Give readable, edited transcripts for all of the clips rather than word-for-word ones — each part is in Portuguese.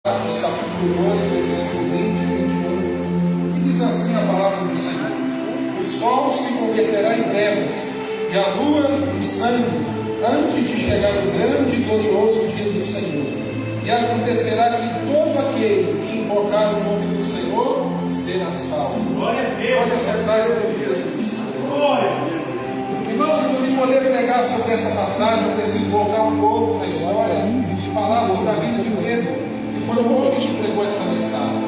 Atos capítulo 2, versículo 20 e 21, que diz assim a palavra do Senhor: o sol se converterá em trevas e a lua em sangue, antes de chegar o grande e glorioso dia do Senhor. E acontecerá que todo aquele que invocar o nome do Senhor será salvo. Glória a Deus. Pode acertar em Jesus. Glória a Deus. Irmãos, não me poder pregar sobre essa passagem, eu preciso voltar um pouco na história e falar sobre a vida de Pedro. Foi o Senhor que pregou essa mensagem.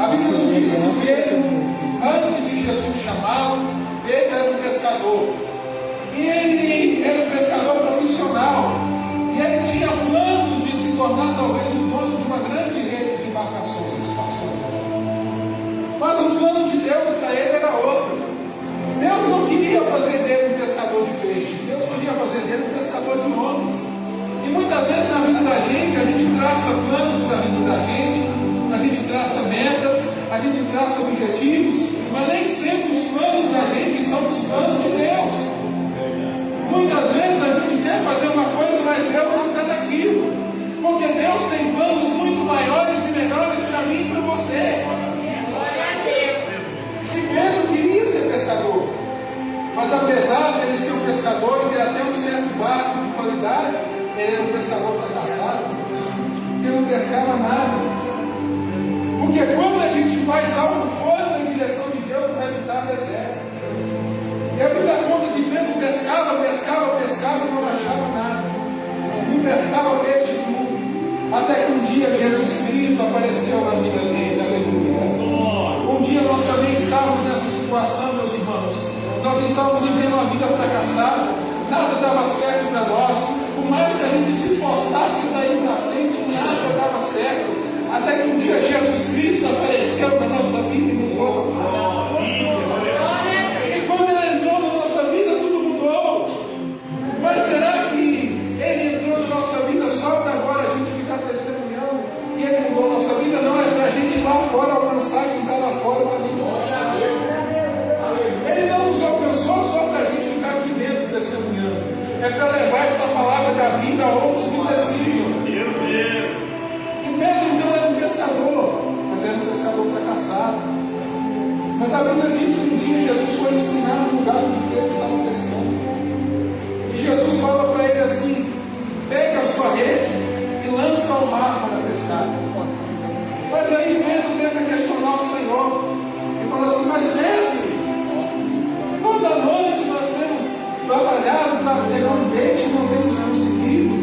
A Bíblia nos diz que Pedro, antes de Jesus chamá-lo, Pedro era um pescador. E ele era um pescador profissional. E ele tinha planos de se tornar talvez o dono de uma grande rede de embarcações, pastor. Mas o plano de Deus para ele era outro. Deus não queria fazer dele um pescador de peixes. Deus queria fazer dele um pescador de homens. E muitas vezes na vida da gente, a gente traça planos para a vida da gente, a gente traça metas, a gente traça objetivos, mas nem sempre os planos da gente são os planos de Deus. Muitas vezes a gente quer fazer uma coisa, mas Deus não está naquilo, porque Deus tem planos muito maiores e melhores para mim e para você. E Pedro queria ser pescador, mas apesar de ele ser um pescador e ter até um certo barco de qualidade, ele era um pescador fracassado, ele não pescava nada. Porque quando a gente faz algo fora da direção de Deus, o resultado é zero. E a Bíblia conta que Pedro pescava e não achava nada. Não pescava peixe nenhum. Até que um dia Jesus Cristo apareceu na vida dele. Aleluia. Um dia nós também estávamos nessa situação, meus irmãos. Nós estávamos vivendo uma vida fracassada. Nada dava certo para nós. Por mais que a gente se esforçasse daí para frente, nada dava certo. Até que um dia Jesus Cristo apareceu na nossa vida e mudou. E quando Ele entrou na nossa vida, tudo mudou. Mas será que Ele entrou na nossa vida só para agora a gente ficar testemunhando que Ele mudou a nossa vida? Não, é para a gente ir lá fora alcançar quem está lá fora também. Ele não nos alcançou só para a gente ficar aqui dentro testemunhando. É para levar essa palavra da vida a outros que precisam. E Pedro não era um pescador, mas era um pescador fracassado. Mas a Bíblia diz que um dia Jesus foi ensinar no lugar onde Pedro estava pescando. E Jesus fala para ele assim: pega a sua rede e lança ao mar para pescar. Mas aí Pedro tenta questionar o Senhor e fala assim: mas mestre, toda noite nós temos trabalhado para pegar um peixe e não temos conseguido.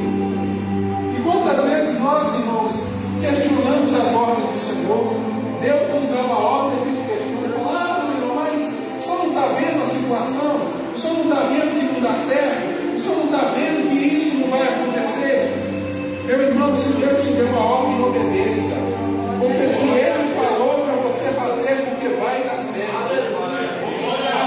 E quantas vezes nós, irmãos, questionamos as ordens do Senhor? Deus nos dá uma ordem e a gente questiona e fala: ah, Senhor, mas o Senhor não está vendo a situação? O Senhor não está vendo que não dá certo? O Senhor não está vendo que isso não vai acontecer? Meu irmão, se Deus te deu uma ordem, obedeça. Porque se Ele falou para você fazer, porque vai dar certo.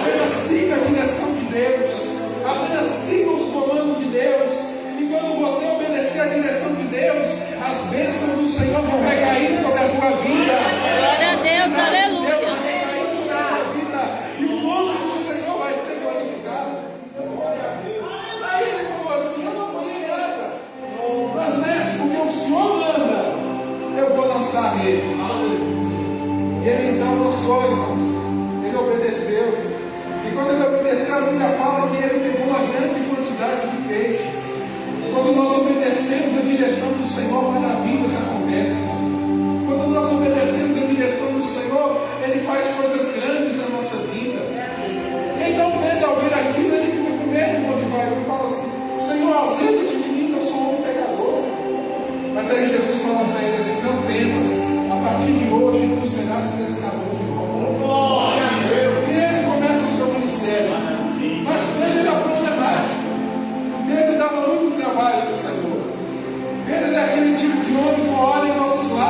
Apenas siga a direção de Deus. Apenas siga os comandos de Deus. E quando você obedecer a direção de Deus, as bênçãos do Senhor vão recair sobre a tua vida. Glória a Deus, aleluia. Deus vai recair sobre a tua vida. E o nome do Senhor vai ser glorificado. Aí ele falou assim: eu não falei nada. Mas mestre, porque o Senhor manda, eu vou lançar a rede. E ele então lançou, irmãos. Ele obedeceu. E quando ele obedeceu, a Bíblia fala que ele pegou uma grande quantidade de peixes. Quando nós obedecemos a direção do Senhor, maravilhas acontecem. Quando nós obedecemos a direção do Senhor, Ele faz coisas grandes na nossa vida. Então Pedro, ao ver aquilo, ele fica com medo onde vai. Ele fala assim: Senhor, ausenta-te de mim, que eu sou um pecador. Mas aí Jesus fala para ele assim: não temas, a partir de hoje tu serás pescador de homens. E ele começa o seu ministério. Mas Pedro era problemático. Pedro dava muito trabalho no Senhor. Pedro era aquele tipo de homem que uma hora ele oscilava.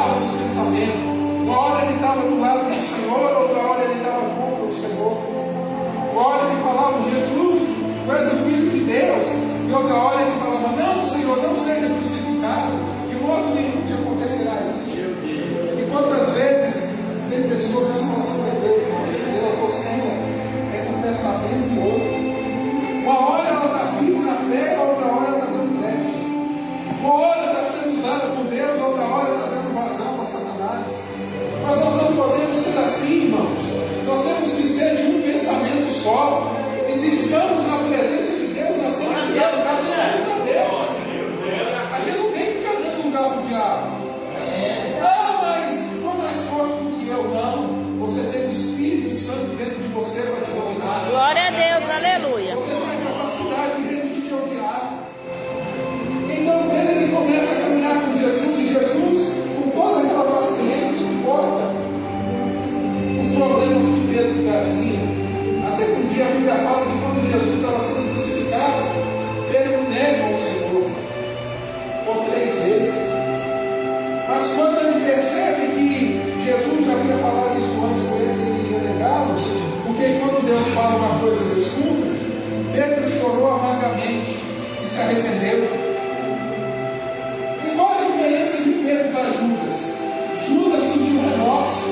ele percebe que Jesus já havia falado isso antes com ele, ele iria negá-lo, porque quando Deus fala uma coisa, Deus cumpre. Pedro chorou amargamente e se arrependeu. E qual a diferença de Pedro para Judas? Judas sentiu remorso,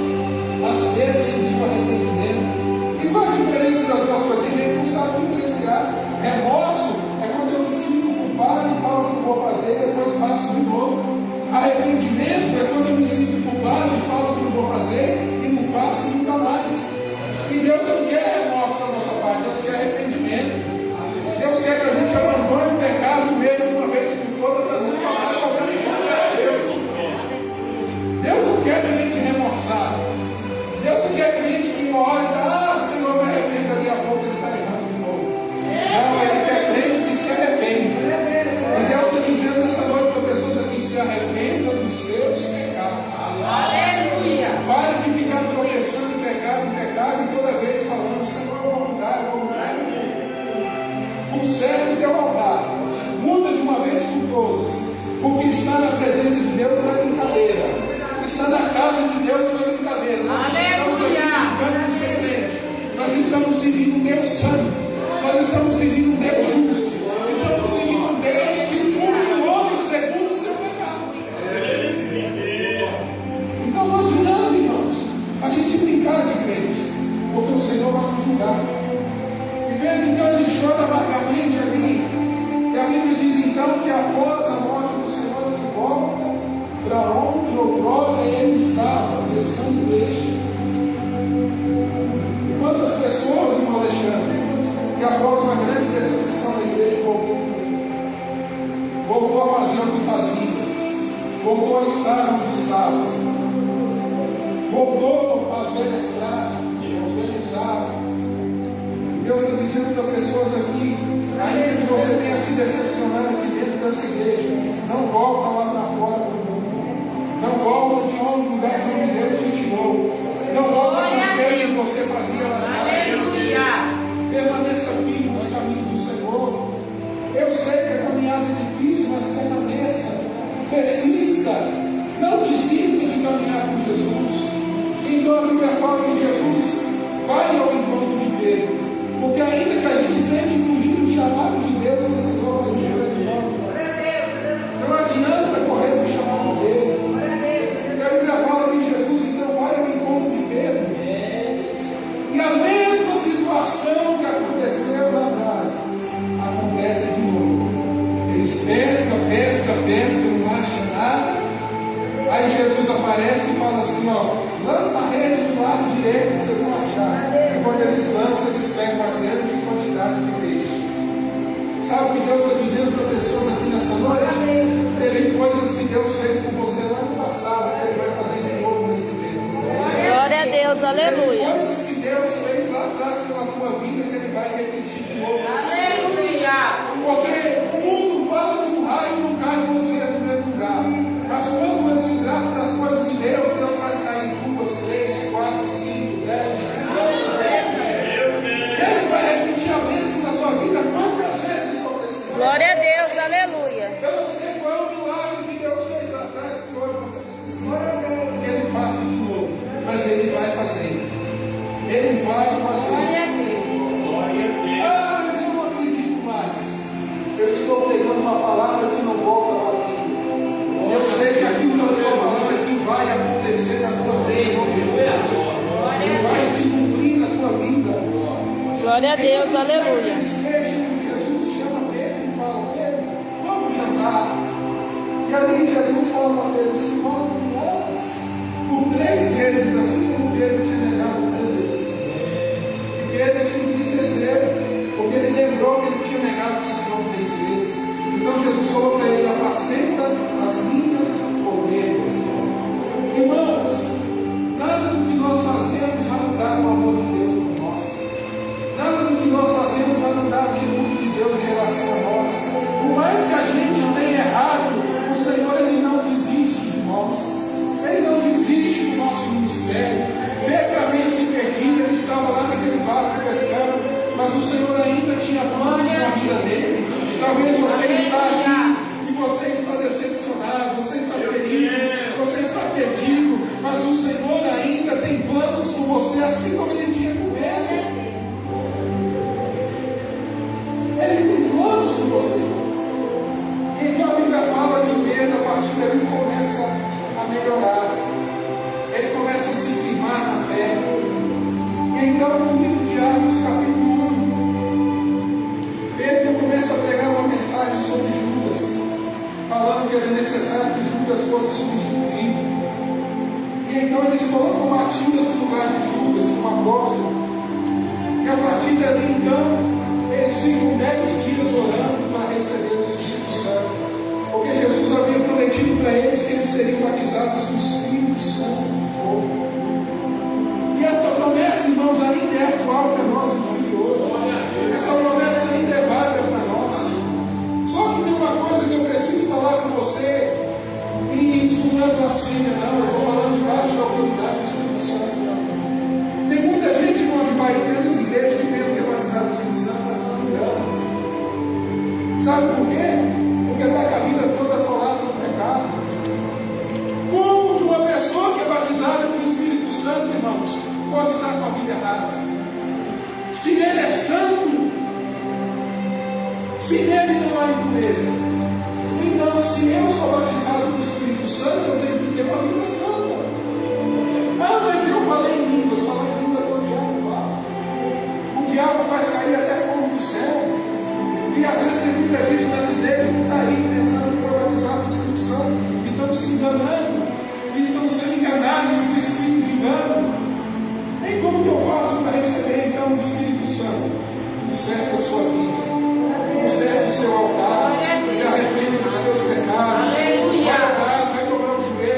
mas Pedro sentiu arrependimento. E qual a diferença das duas coisas? Tem gente que não sabe diferenciar. Remorso é quando eu me sinto culpado e falo o que vou fazer e depois faço de novo. Arrependimento é quando eu me sinto culpado e falo o que vou fazer e não faço nunca mais. E Deus não quer remorso da nossa parte, Deus quer arrependimento. Deus quer que a gente abandone o pecado mesmo de uma vez por toda para nunca mais voltar a encontrar Deus. Deus não quer crente remorçado. Deus não quer crente que olha, Senhor, me arrependo, daqui a pouco ele está errando de novo. Não, ele quer crente que se arrepende. E Deus está dizendo nessa noite para pessoas aqui, se arrependa dos seus pecados. Aleluia. Pare de ficar tropeçando em pecado e toda vez falando, Senhor, eu vou mudar. Conserta o teu altar, muda de uma vez por todas, porque estar na presença de Deus não é brincadeira, estar na casa de Deus não é brincadeira. Nós estamos aqui brincando de ser crente, nós estamos servindo um Deus santo, nós estamos servindo um Deus justo, estamos servindo um Deus que cumpre o homem segundo o seu pecado. Então não adianta, irmãos, a gente brincar de crente, porque o Senhor vai nos julgar. Então ele chora amargamente ali. E a Bíblia diz então que após a morte do Senhor ele volta para onde outrora ele estava, pescando peixe. Quantas pessoas, irmão Alexandre, que após uma grande decepção da igreja voltou a fazer o que fazia, voltou a estar onde estava, voltou às velhas práticas, aos velhos hábitos. Deus está dizendo para pessoas aqui, ainda que você tenha se decepcionado aqui dentro dessa igreja, não volta lá para fora do mundo, não volta de onde o lugar de onde Deus te tirou, não volta a fazer o que você fazia lá atrás. Permaneça firme nos caminhos do Senhor. Eu sei que a caminhada é difícil, mas permaneça, persista, não desista de caminhar com Jesus. Então a Bíblia fala que Jesus vai ao encontro de Pedro. Porque ainda que a gente tente fugir do chamado de Deus, o Senhor vai vir de nós. Não adianta correr do chamado dele. A Bíblia fala que Jesus então vai ao encontro de Pedro. E a mesma situação que aconteceu lá atrás, acontece de novo. Eles pescam, não acham nada. Aí Jesus aparece e fala assim, lança a rede do lado direito, vocês vão achar. E quando eles lançam, eles pegam uma grande quantidade de peixe. Sabe o que Deus está dizendo para pessoas aqui nessa noite? Teve coisas que Deus fez por você lá no passado, que Ele vai fazer de novo nesse tempo. Glória a Deus, aleluia. Teve coisas que Deus fez lá atrás pela tua vida, que Ele vai repetir de novo. Aleluia. Porque o mundo fala que um raio não cai duas vezes no mesmo lugar. Mas quando se trata das coisas de Deus, Deus faz cair 2, 3, 4, 5, 10. Ele vai repetir a bênção na sua vida quantas vezes for preciso. Glória a Deus, aleluia. Eu não sei qual é o milagre que Deus fez lá atrás que hoje você precisa que Ele faça de novo. Mas Ele vai fazer. Ele vai fazer. Glória a Deus. Ah, mas eu não acredito mais. Eu estou pegando uma palavra que não volta vazia. Eu sei que aquilo que eu estou falando aqui vai acontecer na tua vida. Ele vai se cumprir na tua vida. Glória a Deus, aleluia. Jesus chama Pedro e fala, Pedro, vamos jantar. E ali Jesus fala para Pedro, Simão, me amas? Por 3 vezes, assim como Pedro tinha negado 3 vezes assim. E Pedro se entristeceu, porque ele lembrou que ele tinha negado o Senhor 3 vezes. Então Jesus falou para ele, apacenta as minhas ovelhas. Irmãos, nada do que nós fazemos vai mudar o amor de Deus por nós. Nada do que nós fazemos vai mudar a atitude de Deus em relação a nós. Por mais que a gente tenha errado, o Senhor Ele não desiste de nós. Ele não desiste do nosso ministério. Pedro havia se perdido, ele estava lá naquele barco pescando, mas o Senhor ainda tinha planos na vida dele. Talvez você está aqui e você está decepcionado, você está ferido, você está perdido. você, assim como Ele tinha com Ele. Ele tem planos com você. Então a Bíblia fala que Pedro, a partir dali, começa a melhorar. Ele começa a se firmar na fé. E então, no livro de Atos, capítulo 1, Pedro começa a pregar uma mensagem sobre Judas, falando que era necessário que Judas fosse substituído. E então eles colocam Matias no lugar de Judas, como apóstolo. E a partir dali, então, eles ficam 10 dias orando para receber o Espírito Santo. Porque Jesus havia prometido para eles que eles seriam batizados no Espírito Santo de fogo. E essa promessa, irmãos, ainda é atual para nós no dia de hoje. Essa promessa ainda é válida para nós. Só que tem uma coisa que eu preciso falar com você, e isso não é blasfêmia, não. Eu estou falando debaixo da autoridade do Espírito Santo. Tem muita gente, irmão, que vai em grandes igrejas que pensa que é batizado no Espírito Santo, mas não engana. Sabe por quê? Porque está com a vida toda atolada no pecado. Como uma pessoa que é batizada no Espírito Santo, irmãos, pode estar com a vida errada? Se ele é santo, se nele não há impureza, então se eu sou batizado no Espírito Santo, eu tenho que ter uma vida santa. Ah, mas eu falei em línguas, falar em língua do diabo fala. O diabo faz cair até fogo do céu. E às vezes tem muita gente nas igrejas que está aí pensando que foi batizado no Espírito Santo e estão se enganando, e estão sendo enganados por espírito de engano. Nem como que eu faço para receber então o Espírito Santo? Conserta a sua vida, conserta o seu altar, se arrependa dos seus pecados, vai orar, vai dobrar o joelho.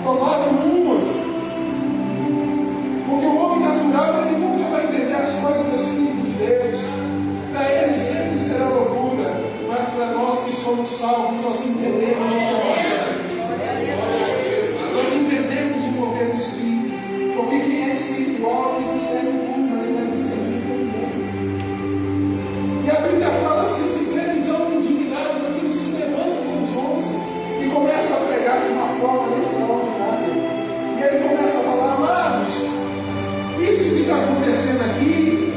Roubado umas. Porque o homem natural, ele nunca vai entender as coisas dos filhos de Deus. Para ele sempre será loucura. Mas para nós que somos salvos, nós entendemos o que acontece aqui. Nós entendemos o poder do Espírito. Porque quem é espiritual, quem segue o mundo, ele vai discernir também. E a Bíblia fala assim que ele então indignado, porque ele se levanta com os 11 e começa a pregar de uma forma extraordinária. E ele começa a falar: amados, isso que está acontecendo aqui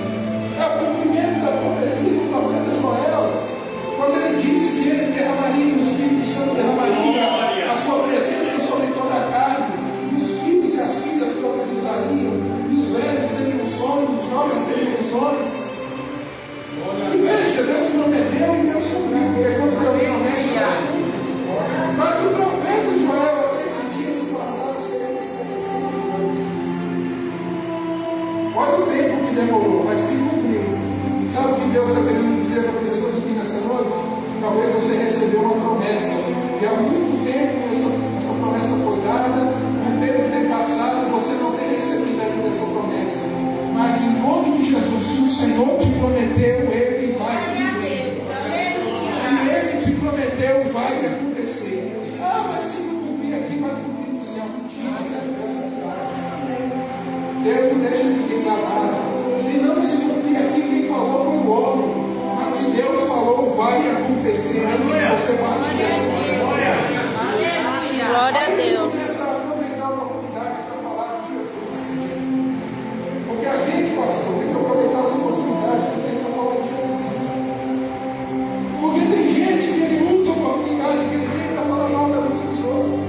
é o cumprimento da profecia do profeta Joel, quando ele disse que ele derramaria o Espírito Santo, derramaria a sua presença sobre toda a carne, e os filhos e as filhas profetizariam, e os velhos teriam sonhos, os jovens teriam visões. E veja, Deus prometeu e Deus cumpriu, porque quando Deus promete, Deus cumpre. Mas o profeta Joel, até esse dia, se passaram 700 anos. Olha o tempo que demorou, mas se cumpriu. Sabe o que Deus está querendo dizer para pessoas aqui nessa noite? Talvez você recebeu uma promessa, e há muito tempo essa promessa foi dada, e o tempo tem passado e você não tem recebido ainda essa promessa. Mas em nome de Jesus, se o Senhor te prometeu, Ele vai cumprir. Se Ele te prometeu, vai acontecer. Ah, mas se não cumprir aqui, vai cumprir no céu. Mentira, essa Deus não deixa ninguém enganar. Se não se cumprir aqui, quem falou foi o homem. Mas se Deus falou, vai acontecer antes que você bate nessa terra. Glória a Deus. Começa a aproveitar a oportunidade para falar de Jesus. Porque a gente, pastor, tem que aproveitar as oportunidades que tem para falar de Jesus. Porque tem gente que ele usa a oportunidade que ele tem para falar mal da vida dos outros,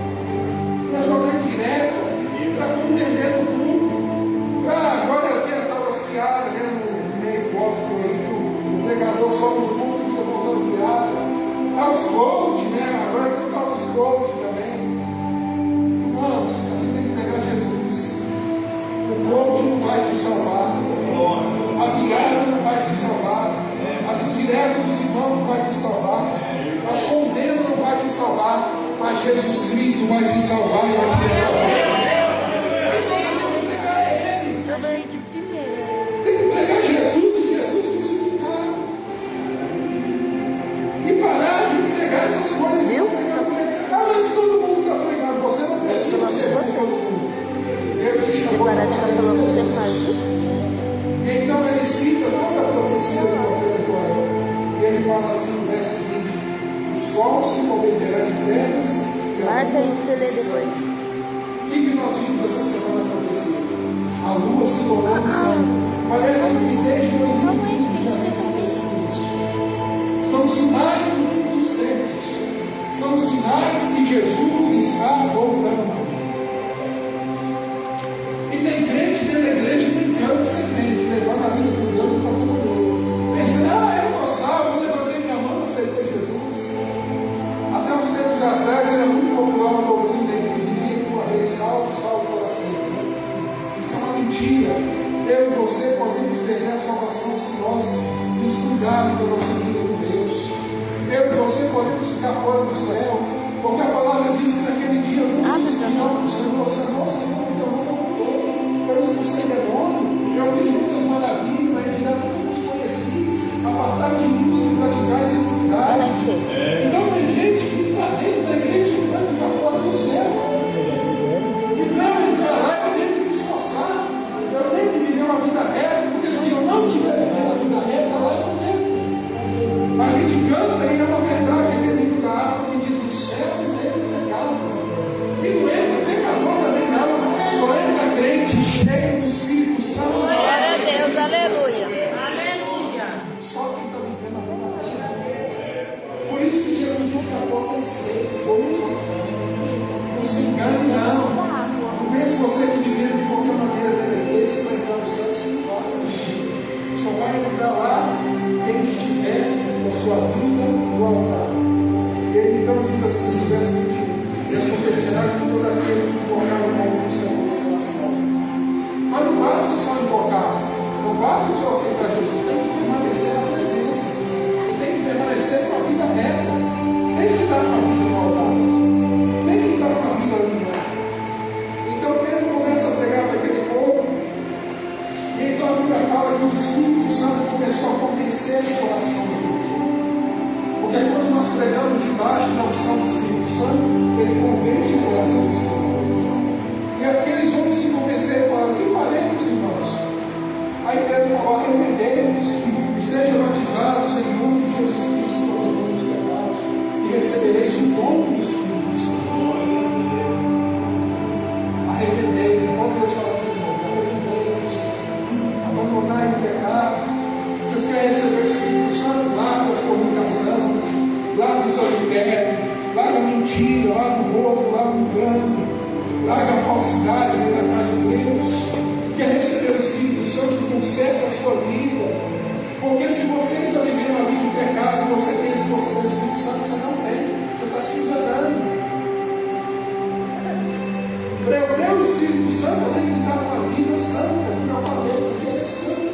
para jogar indireta, para contender no mundo. Agora tem aquelas piadas, né, no meio gospel aí, o pregador sobe no mundo e fica contando piada. Os coach, né? Agora tem que falar os coach também. Irmãos, a gente tem que pegar Jesus. O coach não vai te salvar. A piada não vai te salvar. As indiretas dos irmãos não vai te salvar. As condenas não vai te salvar. Mas Jesus Cristo vai te salvar e vai te levar. Então você tem que pregar Ele. Tem que pregar Jesus e Jesus crucificado. E parar de pregar essas coisas. Ah, mas todo mundo está pregando. Você não precisa ser todo mundo. Deus te chamou para você. Então ele cita toda a profecia do profeta Joel. E ele fala assim no verso 20: o sol se moverá de trevas. Marca aí para você ler depois. O que nós vimos essa semana acontecer? A lua se tornou de sangue. Parece que desde 2015 já vem acontecendo isso. São sinais do fim dos tempos. São sinais que Jesus está voltando. E tem crente dentro da igreja brincando de ser crente, levando a vida por Deus e para todo mundo. Pensando: eu estou salvo, eu levantei minha mão e aceitei Jesus. Até uns tempos atrás era muito popular uma doutrina que dizia que uma vez salvo, salvo para sempre. Isso é uma mentira. Eu e você podemos perder a salvação se nós descuidarmos da nossa vida com Deus. Eu e você podemos ficar fora do céu, porque a palavra diz que naquele dia muitos dirão do Senhor: Senhor, Senhor, eu não voltou, eu expulsei demônio, eu fiz muitas maravilhas, mas dirá: não os conheci, apartar de mim os que praticais iniquidade. Então tem gente que está dentro da igreja e vai ficar fora do céu. Então, entrar lá, eu tenho que me esforçar, eu tenho que viver uma vida reta, porque se eu não tiver vivendo a vida reta, lá eu não entro. A gente canta e é uma verdade, aquele livro da água que diz: o céu não tem coração dos pecadores. E aqueles homens se convenceram e falaram: o que faremos, irmãos? Aí Pedro falou: arrependemos e sejam batizados em nome de Jesus Cristo para o perdão dos pecados, e recebereis o dom do Espírito Santo. Arrependei-vos, como Deus fala de novo, arrependei-vos, abandonai o pecado. Vocês querem receber o Espírito Santo? Larga a comunicação, larga o adultério, larga a mentira, larga o roubo, larga o engano, larga a falsidade dentro da casa de Deus. Quer receber o Espírito Santo que conserta a sua vida? Porque se você está vivendo a vida de pecado e você pensa que você tem o Espírito Santo, você não tem, você está se enganando. Para eu ter o Espírito Santo, eu tenho que estar com a vida santa, como eu falei, porque ele é santo.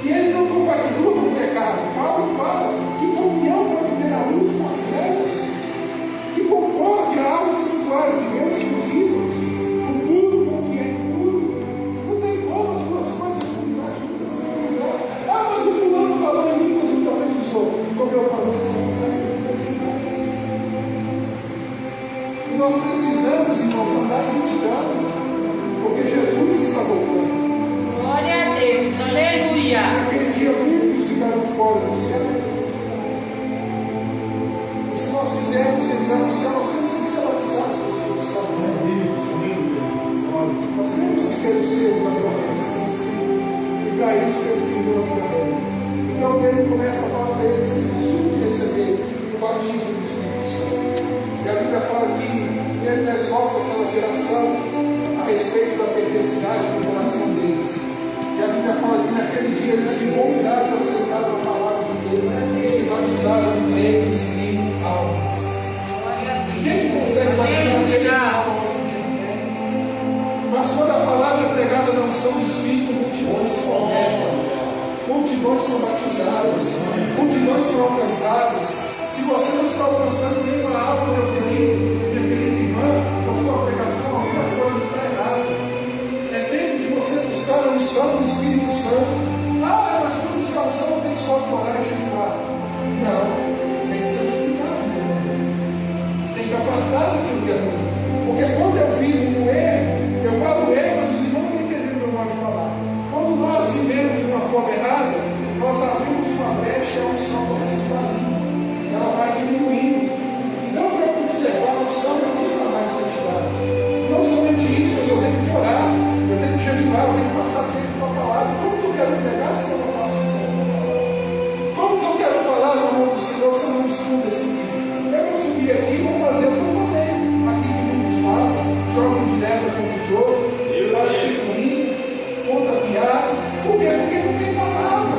E ele não compactua com o pecado. Paulo fala que comunhão pode ter a luz com as trevas, que concorde a alma santuário de Deus com os ídolos, o puro com o que é impuro. Não tem como as duas coisas comunidade juntas. Ah, mas o fulano falou em línguas e profetizou. Como eu falei, isso acontece em universidades. E nós precisamos, irmãos, andar em multidão, porque Jesus está voltando. Glória a Deus, aleluia. Naquele dia muitos ficaram fora do céu. E se nós quisermos entrar no céu, nós temos que ser batizados com o Espírito Santo. Nós temos que ter o selo da promessa. E para isso Deus tem deu a vida dele. Então ele começa a falar para eles que eles tinham que receber o batismo do Espírito Santo. E a Bíblia fala que ele resolve aquela geração a respeito da perversidade do coração deles. E a Bíblia fala que naquele dia eles tinham vontade de aceitar a palavra de Deus e se batizaram em meios e almas. Quem consegue batizar em alma? Mas quando a palavra é pregada na unção do Espírito, multidões se conectam, multidões são batizadas, multidões são alcançadas. Se você não está alcançando nenhuma alma, meu querido irmã, com a sua pregação, alguma coisa está errada. É tempo de você buscar a unção do Espírito Santo. Ah, mas para buscar a unção não tem só que orar e jejuar. Não, tem que ser santificado. Tem que apartar daquilo que é ruim. Porque quando eu vivo no erro, eu falo erro, mas os irmãos não entendem o que eu gosto de falar. Quando nós vivemos de uma forma errada, nós abrimos uma brecha e a unção vai se esvaziando. Ela vai diminuindo. E não para conservar a unção, eu tenho que mais santidade. Não somente isso, mas eu tenho que orar, eu tenho que jejuar, eu tenho que passar tempo com a palavra. Como que eu quero pegar se eu não faço tempo? Como que eu quero falar no nome do Senhor se eu não estudo esse livro? Eu vou subir aqui e vou fazer o que eu falei. Aqui que muitos fazem, jogam direto com o tesouro, faz figurinha, conta piada. Por quê? Porque não tem palavra.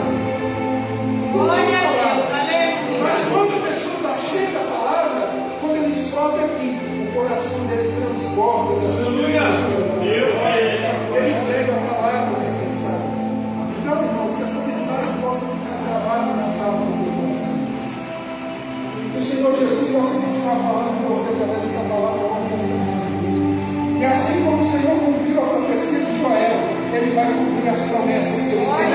Glória a Deus, aleluia. Mas quando a pessoa está cheia da palavra, quando ele sobe aqui, o coração dele transborda das escrituras. Ele prega a palavra que ele sabe. Então, irmãos, que essa mensagem possa ficar gravada nas tábuas do meu coração. O Senhor Jesus possa continuar falando com você através dessa palavra onde você vive. E assim como o Senhor cumpriu a profecia de Joel, Ele vai cumprir as promessas que Ele tem.